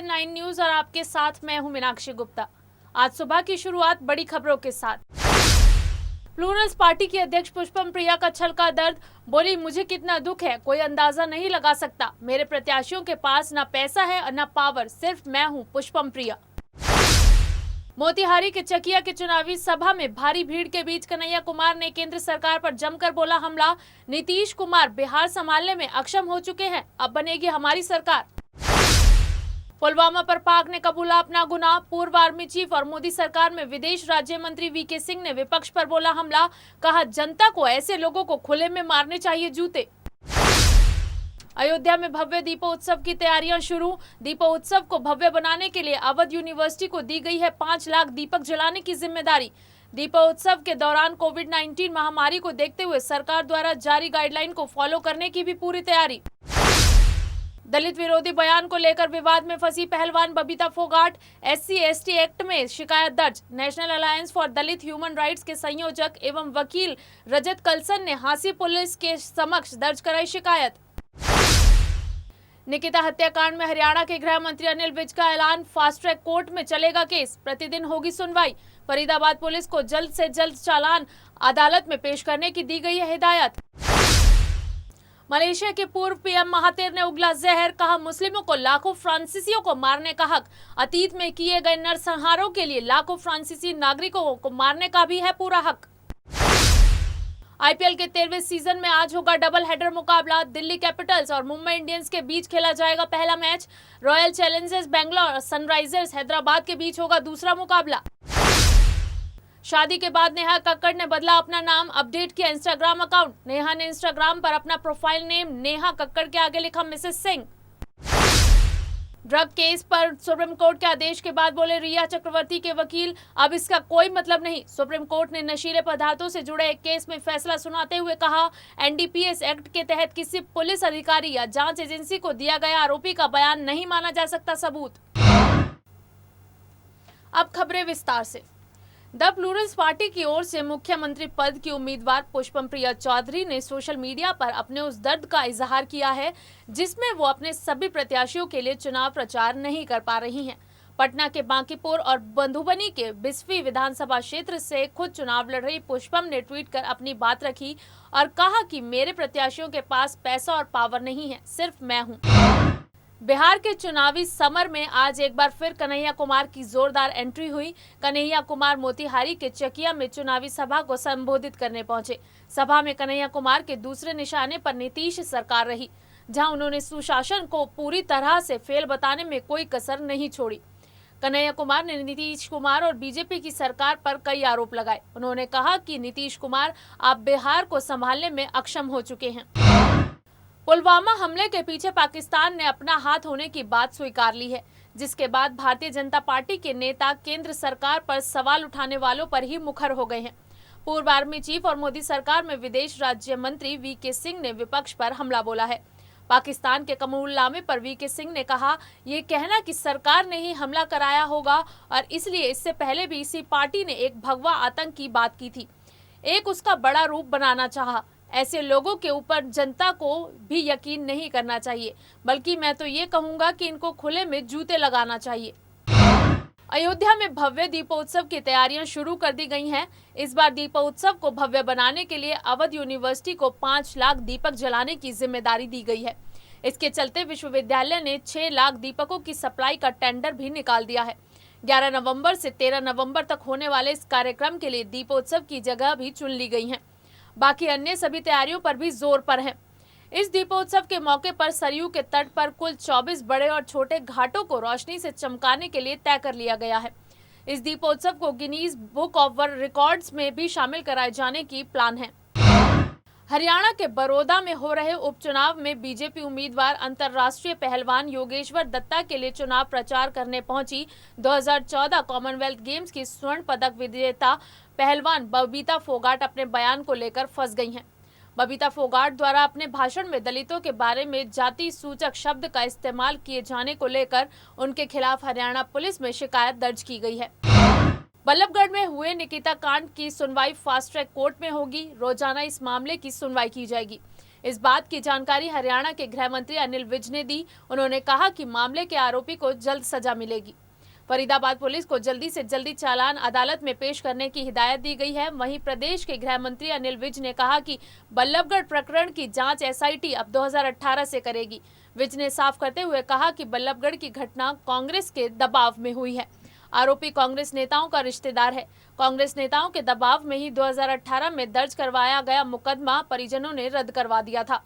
9 news और आपके साथ मैं हूं मीनाक्षी गुप्ता। आज सुबह की शुरुआत बड़ी खबरों के साथ। प्लूरल्स पार्टी की अध्यक्ष पुष्पम प्रिया का छलका दर्द, बोली मुझे कितना दुख है कोई अंदाजा नहीं लगा सकता। मेरे प्रत्याशियों के पास ना पैसा है और ना पावर, सिर्फ मैं हूं पुष्पम प्रिया। मोतिहारी के चकिया के चुनावी सभा में भारी भीड़ के बीच कन्हैया कुमार ने केंद्र सरकार पर जमकर बोला हमला। नीतीश कुमार बिहार संभालने में अक्षम हो चुके हैं, अब बनेगी हमारी सरकार। पुलवामा पर पाक ने कबूला अपना गुनाह। पूर्व आर्मी चीफ और मोदी सरकार में विदेश राज्य मंत्री वीके सिंह ने विपक्ष पर बोला हमला। कहा जनता को ऐसे लोगों को खुले में मारने चाहिए जूते। अयोध्या में भव्य दीपोत्सव की तैयारियां शुरू। दीपोत्सव को भव्य बनाने के लिए अवध यूनिवर्सिटी को दी गई है 5 लाख दीपक जलाने की जिम्मेदारी। दीपोत्सव के दौरान कोविड-19 महामारी को देखते हुए सरकार द्वारा जारी गाइडलाइन को फॉलो करने की भी पूरी तैयारी। दलित विरोधी बयान को लेकर विवाद में फंसी पहलवान बबीता फोगाट, SC/ST एक्ट में शिकायत दर्ज। National alliance for Dalit human rights के संयोजक एवं वकील रजत कलसन ने हांसी पुलिस के समक्ष दर्ज कराई शिकायत। निकिता हत्याकांड में हरियाणा के गृह मंत्री अनिल विज का ऐलान, फास्ट ट्रैक कोर्ट में चलेगा केस, प्रतिदिन होगी सुनवाई। फरीदाबाद पुलिस को जल्द से जल्द चालान अदालत में पेश करने की दी गई है हिदायत। मलेशिया के पूर्व PM महातिर ने उगला जहर, कहा मुस्लिमों को लाखों फ्रांसीसियों को मारने का हक। अतीत में किए गए नरसंहारों के लिए लाखों फ्रांसीसी नागरिकों को मारने का भी है पूरा हक। IPL के 13वें सीजन में आज होगा डबल हेडर मुकाबला। दिल्ली कैपिटल्स और मुंबई इंडियंस के बीच खेला जाएगा पहला मैच। रॉयल चैलेंजर्स बेंगलोर और सनराइजर्स हैदराबाद के बीच होगा दूसरा मुकाबला। शादी के बाद नेहा कक्कड़ ने बदला अपना नाम, अपडेट किया इंस्टाग्राम अकाउंट। नेहा ने इंस्टाग्राम पर अपना प्रोफाइल नेम नेहा कक्कड़ के आगे लिखा मिसेस सिंह। ड्रग केस पर सुप्रीम कोर्ट के आदेश के बाद बोले रिया चक्रवर्ती के वकील, अब इसका कोई मतलब नहीं। सुप्रीम कोर्ट ने नशीले पदार्थों से जुड़े एक केस में फैसला सुनाते हुए कहा NDPS एक्ट के तहत किसी पुलिस अधिकारी या जांच एजेंसी को दिया गया आरोपी का बयान नहीं माना जा सकता सबूत। अब खबरें विस्तार से। द प्लूरल्स पार्टी की ओर से मुख्यमंत्री पद की उम्मीदवार पुष्पम प्रिया चौधरी ने सोशल मीडिया पर अपने उस दर्द का इजहार किया है जिसमें वो अपने सभी प्रत्याशियों के लिए चुनाव प्रचार नहीं कर पा रही हैं। पटना के बांकीपुर और मधुबनी के बिस्फी विधानसभा क्षेत्र से खुद चुनाव लड़ रही पुष्पम ने ट्वीट कर अपनी बात रखी और कहा कि मेरे प्रत्याशियों के पास पैसा और पावर नहीं है, सिर्फ मैं हूँ। बिहार के चुनावी समर में आज एक बार फिर कन्हैया कुमार की जोरदार एंट्री हुई। कन्हैया कुमार मोतिहारी के चकिया में चुनावी सभा को संबोधित करने पहुंचे। सभा में कन्हैया कुमार के दूसरे निशाने पर नीतीश सरकार रही, जहां उन्होंने सुशासन को पूरी तरह से फेल बताने में कोई कसर नहीं छोड़ी। कन्हैया कुमार ने नीतीश कुमार और बीजेपी की सरकार पर कई आरोप लगाए। उन्होंने कहा कि नीतीश कुमार आप बिहार को संभालने में अक्षम हो चुके हैं। पुलवामा हमले के पीछे पाकिस्तान ने अपना हाथ होने की बात स्वीकार ली है, जिसके बाद भारतीय जनता पार्टी के नेता केंद्र सरकार पर सवाल उठाने वालों पर ही मुखर हो गए हैं। पूर्व आर्मी चीफ और मोदी सरकार में विदेश राज्य मंत्री वीके सिंह ने विपक्ष पर हमला बोला है। पाकिस्तान के कबूलनामे पर वीके सिंह ने कहा, ये कहना कि सरकार ने ही हमला कराया होगा और इसलिए इससे पहले भी इसी पार्टी ने एक भगवा आतंक की बात की थी, एक उसका बड़ा रूप बनाना चाहा। ऐसे लोगों के ऊपर जनता को भी यकीन नहीं करना चाहिए, बल्कि मैं तो ये कहूंगा कि इनको खुले में जूते लगाना चाहिए। अयोध्या में भव्य दीपोत्सव की तैयारियां शुरू कर दी गई हैं। इस बार दीपोत्सव को भव्य बनाने के लिए अवध यूनिवर्सिटी को 5 लाख दीपक जलाने की जिम्मेदारी दी गई है। इसके चलते विश्वविद्यालय ने 6 लाख दीपकों की सप्लाई का टेंडर भी निकाल दिया है। 11 नवंबर से 13 नवंबर तक होने वाले इस कार्यक्रम के लिए दीपोत्सव की जगह भी चुन ली गई है। बाकी अन्य सभी तैयारियों पर भी जोर पर है। इस दीपोत्सव के मौके पर सरयू के तट पर कुल 24 बड़े और छोटे घाटों को रोशनी से चमकाने के लिए तय कर लिया गया है। इस दीपोत्सव को Guinness book of world records में भी शामिल कराए जाने की प्लान है। हरियाणा के बड़ौदा में हो रहे उपचुनाव में बीजेपी उम्मीदवार अंतर्राष्ट्रीय पहलवान योगेश्वर दत्ता के लिए चुनाव प्रचार करने पहुंची। 2014 कॉमनवेल्थ गेम्स की स्वर्ण पदक विजेता पहलवान बबीता फोगाट अपने बयान को लेकर फंस गई हैं। बबीता फोगाट द्वारा अपने भाषण में दलितों के बारे में जाति सूचक शब्द का इस्तेमाल किए जाने को लेकर उनके खिलाफ हरियाणा पुलिस में शिकायत दर्ज की गई है। बल्लभगढ़ में हुए निकिता कांड की सुनवाई फास्ट ट्रैक कोर्ट में होगी। रोजाना इस मामले की सुनवाई की जाएगी। इस बात की जानकारी हरियाणा के गृह मंत्री अनिल विज ने दी। उन्होंने कहा कि मामले के आरोपी को जल्द सजा मिलेगी। फरीदाबाद पुलिस को जल्दी से जल्दी चालान अदालत में पेश करने की हिदायत दी गई है। वहीं प्रदेश के गृह मंत्री अनिल विज ने कहा कि बल्लभगढ़ प्रकरण की जांच एसआईटी अब 2018 से करेगी। विज ने साफ करते हुए कहा कि बल्लभगढ़ की घटना कांग्रेस के दबाव में हुई है। आरोपी कांग्रेस नेताओं का रिश्तेदार है। कांग्रेस नेताओं के दबाव में ही 2018 में दर्ज करवाया गया मुकदमा परिजनों ने रद्द करवा दिया था।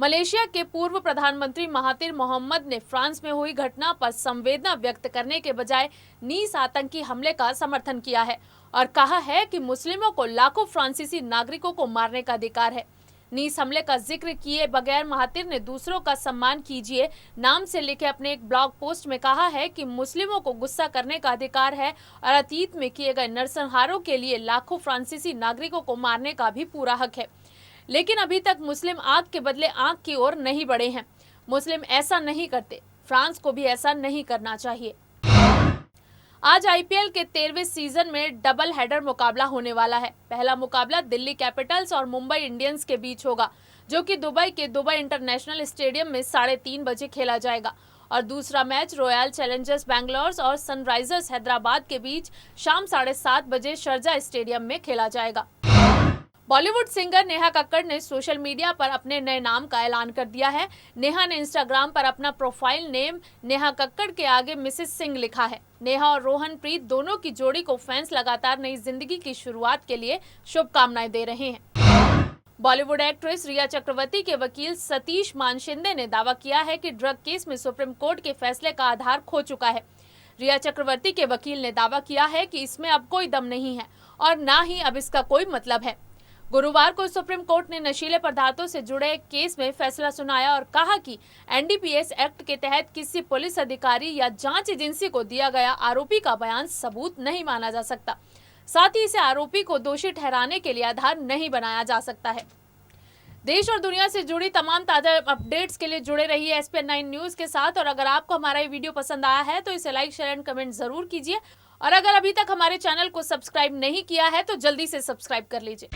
मलेशिया के पूर्व प्रधानमंत्री महातिर मोहम्मद ने फ्रांस में हुई घटना पर संवेदना व्यक्त करने के बजाय नीस आतंकी हमले का समर्थन किया है और कहा है कि मुस्लिमों को लाखों फ्रांसीसी नागरिकों को मारने का अधिकार है। नीस हमले का जिक्र किए बगैर महातिर ने दूसरों का सम्मान कीजिए नाम से लिखे अपने एक ब्लॉग पोस्ट में कहा है कि मुस्लिमों को गुस्सा करने का अधिकार है और अतीत में किए गए नरसंहारों के लिए लाखों फ्रांसीसी नागरिकों को मारने का भी पूरा हक है। लेकिन अभी तक मुस्लिम आंख के बदले आंख की ओर नहीं बढ़े हैं। मुस्लिम ऐसा नहीं करते, फ्रांस को भी ऐसा नहीं करना चाहिए। आज आईपीएल के 13वें सीजन में डबल हेडर मुकाबला होने वाला है। पहला मुकाबला दिल्ली कैपिटल्स और मुंबई इंडियंस के बीच होगा, जो कि दुबई के दुबई इंटरनेशनल स्टेडियम में 3:30 बजे खेला जाएगा और दूसरा मैच रॉयल चैलेंजर्स बैंगलोर और सनराइजर्स हैदराबाद के बीच शाम 7:30 बजे शारजा स्टेडियम में खेला जाएगा। बॉलीवुड सिंगर नेहा कक्कड़ ने सोशल मीडिया पर अपने नए नाम का ऐलान कर दिया है। नेहा ने इंस्टाग्राम पर अपना प्रोफाइल नेम नेहा कक्कड़ के आगे मिसेस सिंह लिखा है। नेहा और रोहन प्रीत दोनों की जोड़ी को फैंस लगातार नई जिंदगी की शुरुआत के लिए शुभकामनाएं दे रहे हैं। बॉलीवुड एक्ट्रेस रिया चक्रवर्ती के वकील सतीश मानशिंदे ने दावा किया है कि ड्रग केस में सुप्रीम कोर्ट के फैसले का आधार खो चुका है। रिया चक्रवर्ती के वकील ने दावा किया है कि इसमें अब कोई दम नहीं है और ना ही अब इसका कोई मतलब है। गुरुवार को सुप्रीम कोर्ट ने नशीले पदार्थों से जुड़े केस में फैसला सुनाया और कहा कि एनडीपीएस एक्ट के तहत किसी पुलिस अधिकारी या जांच एजेंसी को दिया गया आरोपी का बयान सबूत नहीं माना जा सकता। साथ ही इसे आरोपी को दोषी ठहराने के लिए आधार नहीं बनाया जा सकता है। देश और दुनिया से जुड़ी तमाम ताजा अपडेट्स के लिए जुड़े रहिए SPN9 न्यूज के साथ। और अगर आपको हमारा ये वीडियो पसंद आया है तो इसे लाइक, शेयर एंड कमेंट जरूर कीजिए। और अगर अभी तक हमारे चैनल को सब्सक्राइब नहीं किया है तो जल्दी से सब्सक्राइब कर लीजिए।